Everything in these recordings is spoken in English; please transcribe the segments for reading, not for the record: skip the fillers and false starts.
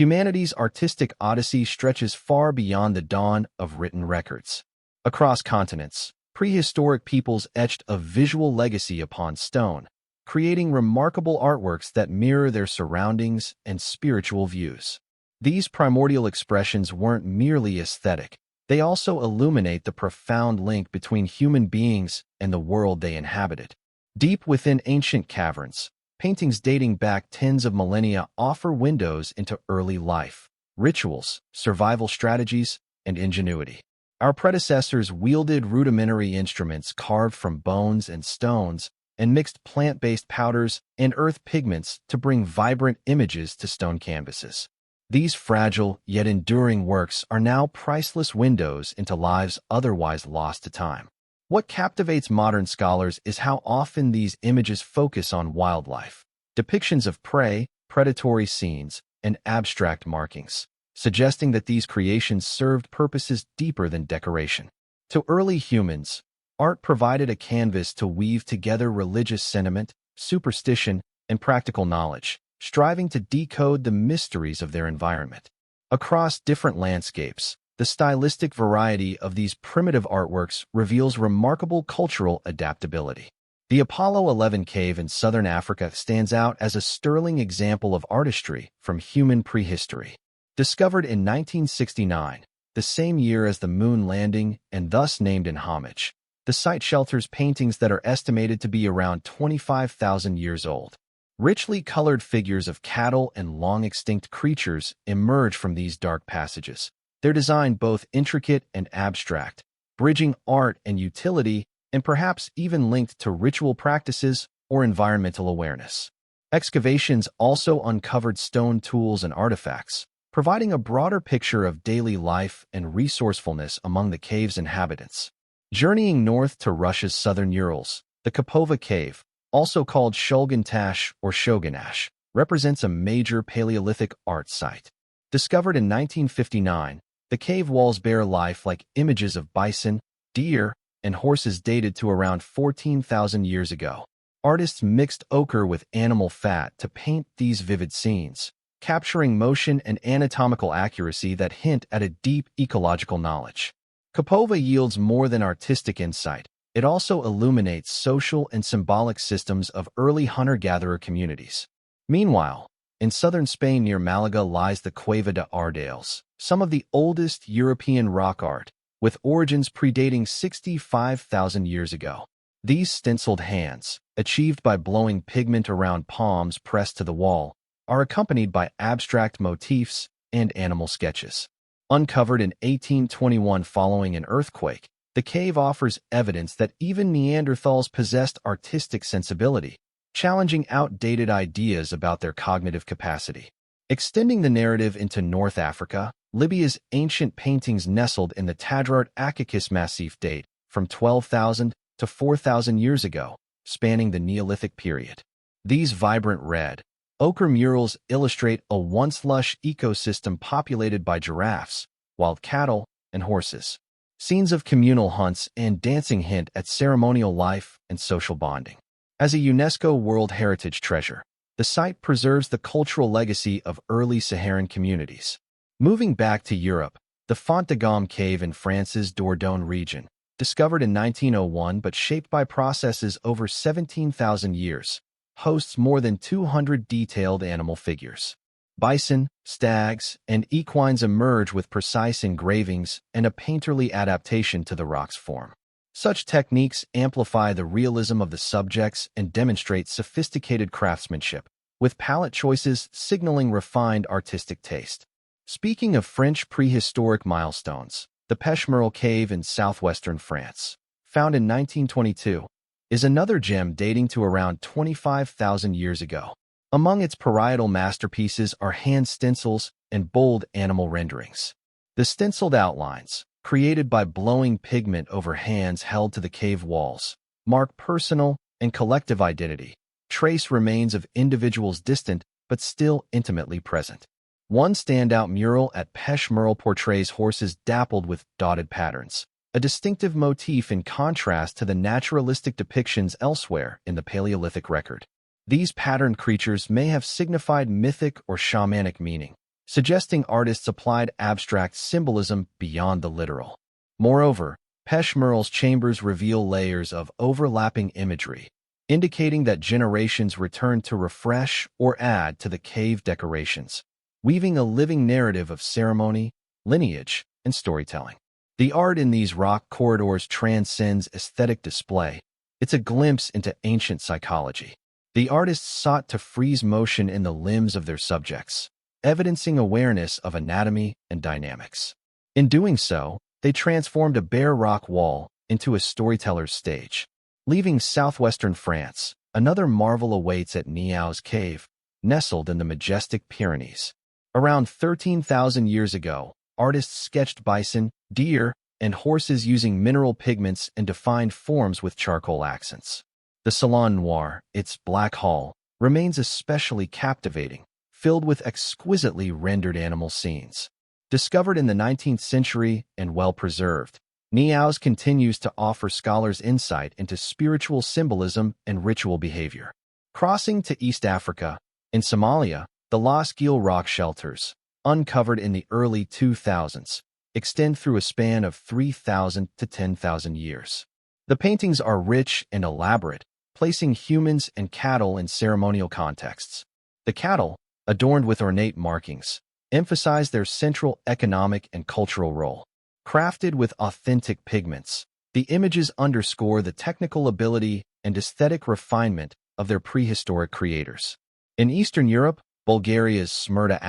Humanity's artistic odyssey stretches far beyond the dawn of written records. Across continents, prehistoric peoples etched a visual legacy upon stone, creating remarkable artworks that mirror their surroundings and spiritual views. These primordial expressions weren't merely aesthetic, they also illuminate the profound link between human beings and the world they inhabited. Deep within ancient caverns, paintings dating back tens of millennia offer windows into early life, rituals, survival strategies, and ingenuity. Our predecessors wielded rudimentary instruments carved from bones and stones and mixed plant-based powders and earth pigments to bring vibrant images to stone canvases. These fragile yet enduring works are now priceless windows into lives otherwise lost to time. What captivates modern scholars is how often these images focus on wildlife, depictions of prey, predatory scenes, and abstract markings, suggesting that these creations served purposes deeper than decoration. To early humans, art provided a canvas to weave together religious sentiment, superstition, and practical knowledge, striving to decode the mysteries of their environment. Across different landscapes, the stylistic variety of these primitive artworks reveals remarkable cultural adaptability. The Apollo 11 cave in southern Africa stands out as a sterling example of artistry from human prehistory. Discovered in 1969, the same year as the moon landing and thus named in homage, the site shelters paintings that are estimated to be around 25,000 years old. Richly colored figures of cattle and long-extinct creatures emerge from these dark passages, their design both intricate and abstract, bridging art and utility and perhaps even linked to ritual practices or environmental awareness. Excavations also uncovered stone tools and artifacts, providing a broader picture of daily life and resourcefulness among the cave's inhabitants. Journeying north to Russia's southern Urals, the Kapova Cave, also called Shulgan-Tash or Shoganash, represents a major Paleolithic art site. Discovered in 1959, the cave walls bear lifelike images of bison, deer, and horses dated to around 14,000 years ago. Artists mixed ochre with animal fat to paint these vivid scenes, capturing motion and anatomical accuracy that hint at a deep ecological knowledge. Kapova yields more than artistic insight. It also illuminates social and symbolic systems of early hunter-gatherer communities. Meanwhile, in southern Spain near Malaga lies the Cueva de Ardales, some of the oldest European rock art, with origins predating 65,000 years ago. These stenciled hands, achieved by blowing pigment around palms pressed to the wall, are accompanied by abstract motifs and animal sketches. Uncovered in 1821 following an earthquake, the cave offers evidence that even Neanderthals possessed artistic sensibility, challenging outdated ideas about their cognitive capacity. Extending the narrative into North Africa, Libya's ancient paintings nestled in the Tadrart Akakis Massif date from 12,000 to 4,000 years ago, spanning the Neolithic period. These vibrant red, ochre murals illustrate a once lush ecosystem populated by giraffes, wild cattle, and horses. Scenes of communal hunts and dancing hint at ceremonial life and social bonding. As a UNESCO World Heritage Treasure, the site preserves the cultural legacy of early Saharan communities. Moving back to Europe, the Font de Gaume cave in France's Dordogne region, discovered in 1901 but shaped by processes over 17,000 years, hosts more than 200 detailed animal figures. Bison, stags, and equines emerge with precise engravings and a painterly adaptation to the rock's form. Such techniques amplify the realism of the subjects and demonstrate sophisticated craftsmanship, with palette choices signaling refined artistic taste. Speaking of French prehistoric milestones, the Peshmeral Cave in southwestern France, found in 1922, is another gem dating to around 25,000 years ago. Among its parietal masterpieces are hand stencils and bold animal renderings. The stenciled outlines, created by blowing pigment over hands held to the cave walls, mark personal and collective identity, trace remains of individuals distant but still intimately present. One standout mural at Peshmeral portrays horses dappled with dotted patterns, a distinctive motif in contrast to the naturalistic depictions elsewhere in the Paleolithic record. These patterned creatures may have signified mythic or shamanic meaning, suggesting artists applied abstract symbolism beyond the literal. Moreover, Peshmeral's chambers reveal layers of overlapping imagery, indicating that generations returned to refresh or add to the cave decorations, weaving a living narrative of ceremony, lineage, and storytelling. The art in these rock corridors transcends aesthetic display. It's a glimpse into ancient psychology. The artists sought to freeze motion in the limbs of their subjects, evidencing awareness of anatomy and dynamics. In doing so, they transformed a bare rock wall into a storyteller's stage. Leaving southwestern France, another marvel awaits at Niao's cave, nestled in the majestic Pyrenees. Around 13,000 years ago, artists sketched bison, deer, and horses using mineral pigments and defined forms with charcoal accents. The Salon Noir, its black hall, remains especially captivating, filled with exquisitely rendered animal scenes. Discovered in the 19th century and well-preserved, Niao's continues to offer scholars insight into spiritual symbolism and ritual behavior. Crossing to East Africa, in Somalia, the Las Gil rock shelters, uncovered in the early 2000s, extend through a span of 3,000 to 10,000 years. The paintings are rich and elaborate, placing humans and cattle in ceremonial contexts. The cattle, adorned with ornate markings, emphasize their central economic and cultural role. Crafted with authentic pigments, the images underscore the technical ability and aesthetic refinement of their prehistoric creators. In Eastern Europe, Bulgaria's Smyrna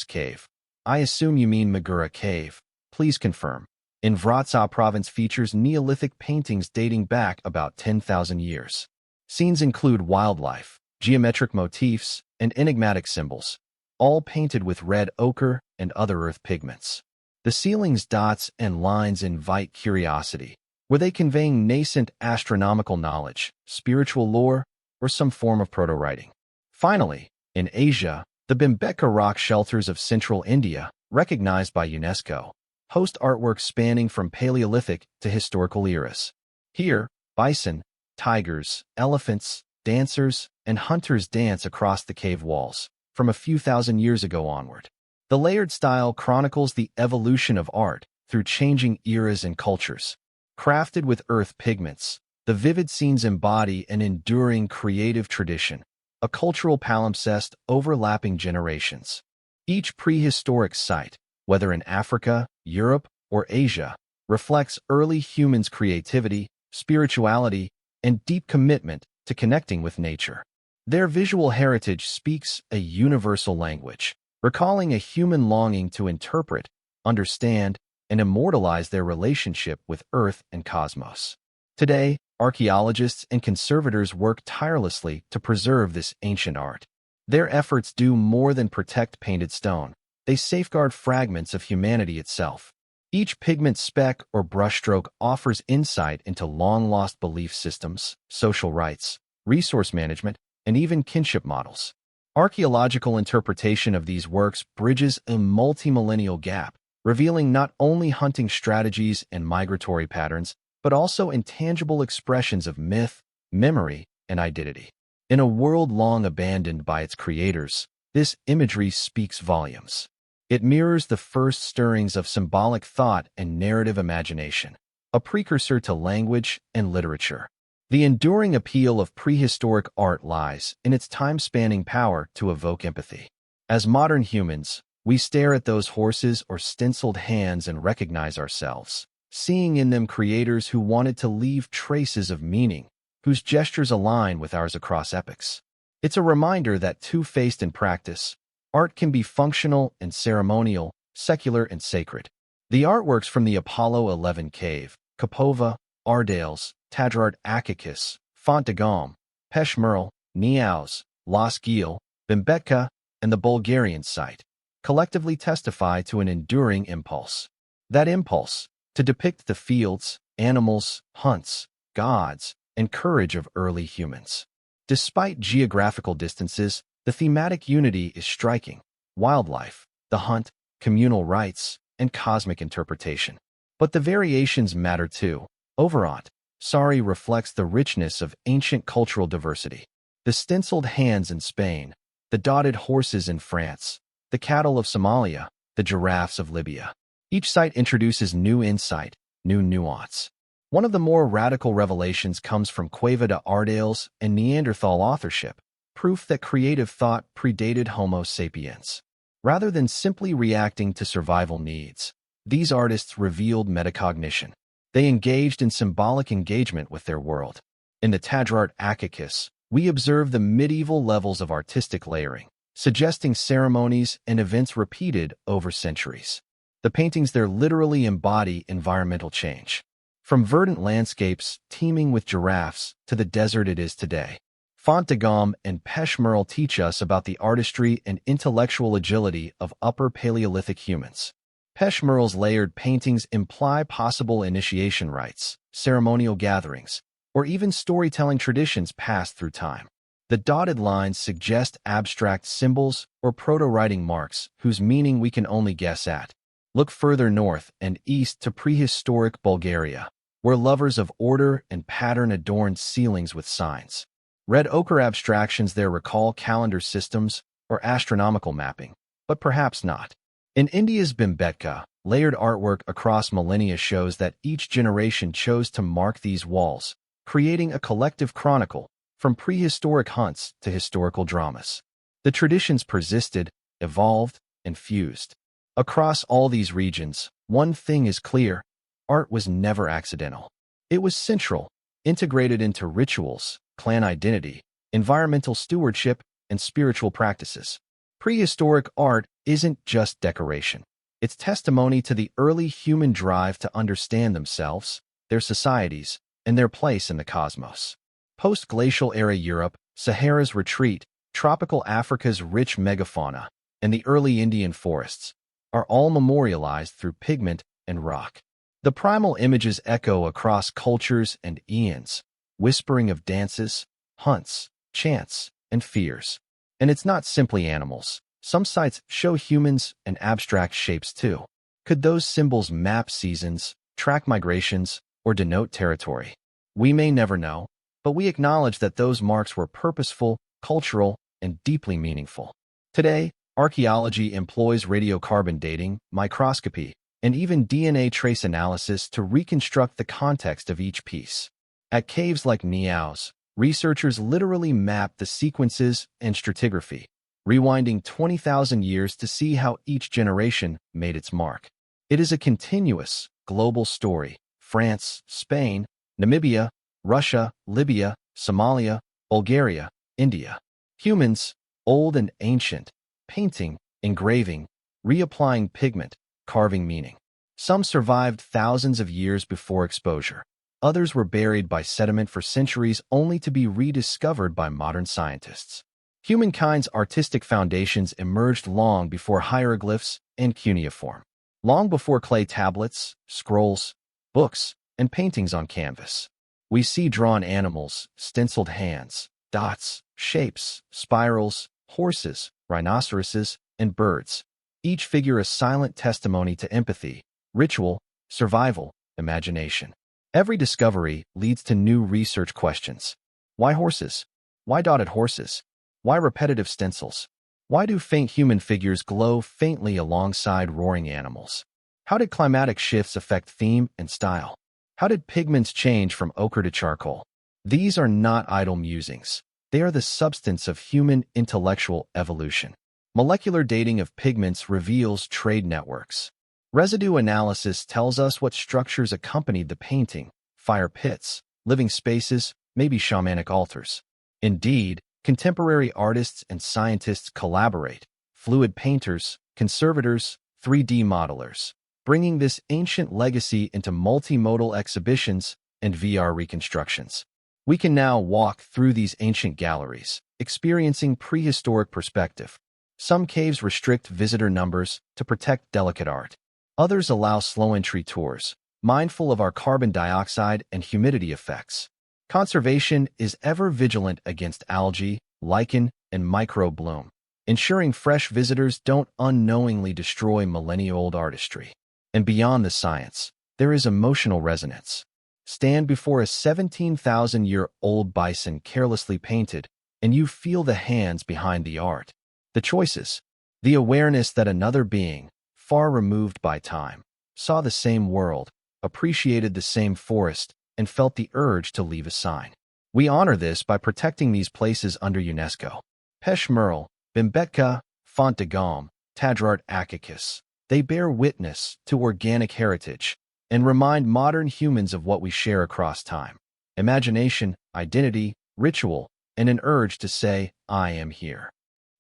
Cave. I assume you mean Megura Cave. Please confirm. In Vratsa province features Neolithic paintings dating back about 10,000 years. Scenes include wildlife, geometric motifs, and enigmatic symbols, all painted with red ochre and other earth pigments. The ceiling's dots and lines invite curiosity. Were they conveying nascent astronomical knowledge, spiritual lore, or some form of proto-writing? Finally, in Asia, the Bhimbetka rock shelters of central India, recognized by UNESCO, host artwork spanning from Paleolithic to historical eras. Here, bison, tigers, elephants, dancers, and hunters dance across the cave walls, from a few thousand years ago onward. The layered style chronicles the evolution of art through changing eras and cultures. Crafted with earth pigments, the vivid scenes embody an enduring creative tradition, a cultural palimpsest overlapping generations. Each prehistoric site, whether in Africa, Europe, or Asia, reflects early humans' creativity, spirituality, and deep commitment to connecting with nature. Their visual heritage speaks a universal language, recalling a human longing to interpret, understand, and immortalize their relationship with Earth and cosmos. Today, archaeologists and conservators work tirelessly to preserve this ancient art. Their efforts do more than protect painted stone. They safeguard fragments of humanity itself. Each pigment speck or brushstroke offers insight into long-lost belief systems, social rights, resource management, and even kinship models. Archaeological interpretation of these works bridges a multi-millennial gap, revealing not only hunting strategies and migratory patterns, but also intangible expressions of myth, memory, and identity. In a world long abandoned by its creators, this imagery speaks volumes. It mirrors the first stirrings of symbolic thought and narrative imagination, a precursor to language and literature. The enduring appeal of prehistoric art lies in its time-spanning power to evoke empathy. As modern humans, we stare at those horses or stenciled hands and recognize ourselves, seeing in them creators who wanted to leave traces of meaning, whose gestures align with ours across epochs. It's a reminder that two-faced in practice, art can be functional and ceremonial, secular and sacred. The artworks from the Apollo 11 cave, Kapova, Ardales, Tadrard Akakis, Font de Gaume, Peshmeral, Niao's, Las Gil, Bhimbetka, and the Bulgarian site, collectively testify to an enduring impulse. That impulse, to depict the fields, animals, hunts, gods, and courage of early humans. Despite geographical distances, the thematic unity is striking: wildlife, the hunt, communal rites, and cosmic interpretation. But the variations matter too. Overall, Sari reflects the richness of ancient cultural diversity. The stenciled hands in Spain, the dotted horses in France, the cattle of Somalia, the giraffes of Libya. Each site introduces new insight, new nuance. One of the more radical revelations comes from Cueva de Ardales and Neanderthal authorship, proof that creative thought predated Homo sapiens. Rather than simply reacting to survival needs, these artists revealed metacognition. They engaged in symbolic engagement with their world. In the Tadrart Akakis, we observe the medieval levels of artistic layering, suggesting ceremonies and events repeated over centuries. The paintings there literally embody environmental change. From verdant landscapes teeming with giraffes to the desert it is today, Font de Gomme and Peshmerl teach us about the artistry and intellectual agility of Upper Paleolithic humans. Peshmerl's layered paintings imply possible initiation rites, ceremonial gatherings, or even storytelling traditions passed through time. The dotted lines suggest abstract symbols or proto-writing marks whose meaning we can only guess at. Look further north and east to prehistoric Bulgaria, where lovers of order and pattern adorned ceilings with signs. Red ochre abstractions there recall calendar systems or astronomical mapping, but perhaps not. In India's Bhimbetka, layered artwork across millennia shows that each generation chose to mark these walls, creating a collective chronicle, from prehistoric hunts to historical dramas. The traditions persisted, evolved, and fused. Across all these regions, one thing is clear: art was never accidental. It was central, integrated into rituals, clan identity, environmental stewardship, and spiritual practices. Prehistoric art isn't just decoration. It's testimony to the early human drive to understand themselves, their societies, and their place in the cosmos. Post-glacial era Europe, Sahara's retreat, tropical Africa's rich megafauna, and the early Indian forests are all memorialized through pigment and rock. The primal images echo across cultures and eons, whispering of dances, hunts, chants, and fears. And it's not simply animals. Some sites show humans and abstract shapes too. Could those symbols map seasons, track migrations, or denote territory? We may never know, but we acknowledge that those marks were purposeful, cultural, and deeply meaningful. Today, archaeology employs radiocarbon dating, microscopy, and even DNA trace analysis to reconstruct the context of each piece. At caves like Niao's, researchers literally map the sequences and stratigraphy, rewinding 20,000 years to see how each generation made its mark. It is a continuous, global story: France, Spain, Namibia, Russia, Libya, Somalia, Bulgaria, India. Humans, old and ancient, painting, engraving, reapplying pigment, carving meaning. Some survived thousands of years before exposure. Others were buried by sediment for centuries only to be rediscovered by modern scientists. Humankind's artistic foundations emerged long before hieroglyphs and cuneiform, long before clay tablets, scrolls, books, and paintings on canvas. We see drawn animals, stenciled hands, dots, shapes, spirals, horses, rhinoceroses, and birds, each figure a silent testimony to empathy, ritual, survival, imagination. Every discovery leads to new research questions. Why horses? Why dotted horses? Why repetitive stencils? Why do faint human figures glow faintly alongside roaring animals? How did climatic shifts affect theme and style? How did pigments change from ochre to charcoal? These are not idle musings. They are the substance of human intellectual evolution. Molecular dating of pigments reveals trade networks. Residue analysis tells us what structures accompanied the painting: fire pits, living spaces, maybe shamanic altars. Indeed, contemporary artists and scientists collaborate: fluid painters, conservators, 3D modelers, bringing this ancient legacy into multimodal exhibitions and VR reconstructions. We can now walk through these ancient galleries, experiencing prehistoric perspective. Some caves restrict visitor numbers to protect delicate art. Others allow slow entry tours, mindful of our carbon dioxide and humidity effects. Conservation is ever vigilant against algae, lichen, and microbe bloom, ensuring fresh visitors don't unknowingly destroy millennia-old artistry. And beyond the science, there is emotional resonance. Stand before a 17,000-year-old bison carelessly painted, and you feel the hands behind the art. The choices: The awareness that another being, far removed by time, saw the same world, appreciated the same forest, and felt the urge to leave a sign. We honor this by protecting these places under UNESCO. Peshmerl, Bimbetka, Font de Gaume, Tadrart Akakis. They bear witness to organic heritage and remind modern humans of what we share across time. Imagination, identity, ritual, and an urge to say, I am here.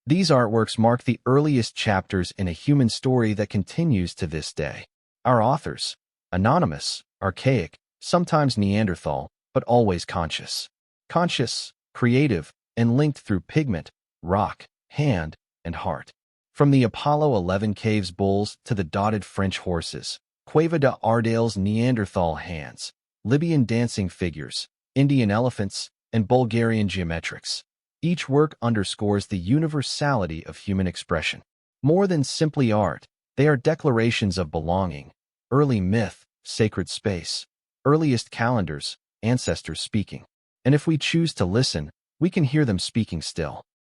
These artworks mark the earliest chapters in a human story that continues to this day. Our authors, anonymous, archaic, sometimes Neanderthal, but always conscious. Conscious, creative, and linked through pigment, rock, hand, and heart. From the Apollo 11 caves bulls to the dotted French horses, Cueva de Ardales Neanderthal hands, Libyan dancing figures, Indian elephants, and Bulgarian geometrics. Each work underscores the universality of human expression. More than simply art, they are declarations of belonging, early myth, sacred space, earliest calendars, ancestors speaking. And if we choose to listen, we can hear them speaking still.